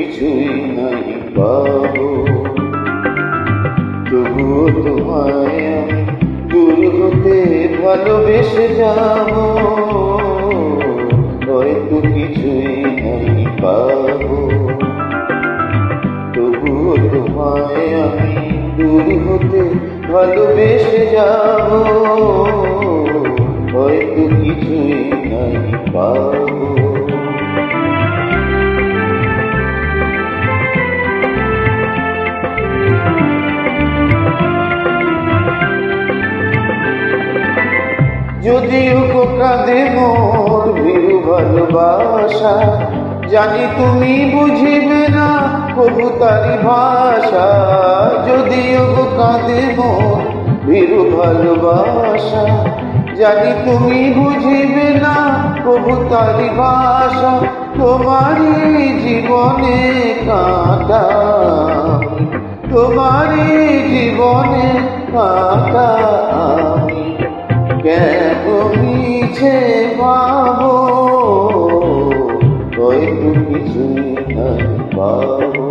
কিছুই নাই পাবো, তবুও তোমায় আমি দূর হতে ভালোবেসে যাব। হয়তো কিছুই নাই পাবো, তবুও তোমায় আমি দূর হতে ভালোবেসে যাব। হয়তো কিছুই নাই পাবো। যদিও কাঁদে মোর ভীরু ভালোবাসা, জানি তুমি বুঝিবে না কবু তারি ভাষা। যদিও কাঁদে মোর ভীরু ভালোবাসা, জানি তুমি বুঝিবে না কবু তারি ভাষা। তোমারই জীবনে কাঁটা, তোমারই জীবনে কাঁটা আমি কেন মিছে পাবো। হয়তো কিছুই নাই পাবো,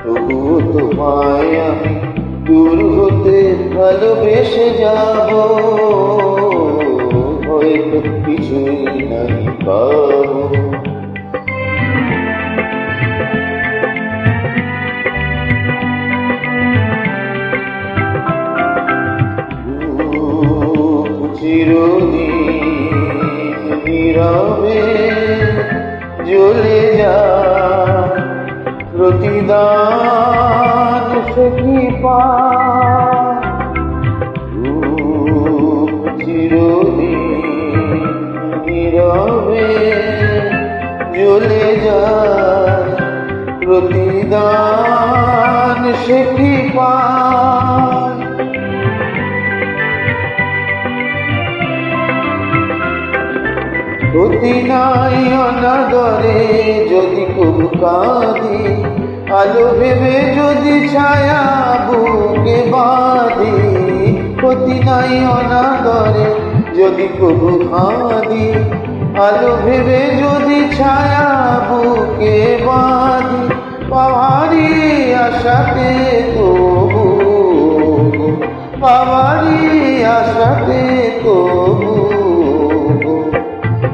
তবুও তোমায় আমি দূর হতে ভালোবেসে যাব। হয়তো কিছুই নাই পাবো। চিরদিন নীরবে জ্বলে যায় প্রতিদান সে কি পায়। চিরদিন নীরবে জ্বলে যায় প্রতিদান সে কি পায়। ক্ষতি নাই অনাদরে যদি কবু কাঁদি, আলো ভেবে যদি ছায়া বুকে বাঁধি। ক্ষতি নাই অনাদরে যদি কবু কাঁদি, আলো ভেবে যদি ছায়া বুকে বাঁধি। পাওয়ারি আশাতে তবু, পাওয়ারি আশাতে তবু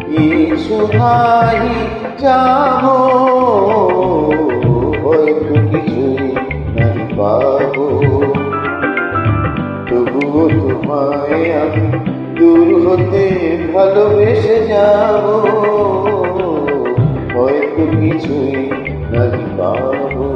কিছু নাই যাব। হয়তো কিছুই নাই পাবো, তবুও তোমায় আমি দূর হতে ভালোবেসে যাব। হয়তো কিছুই নাই পাবো।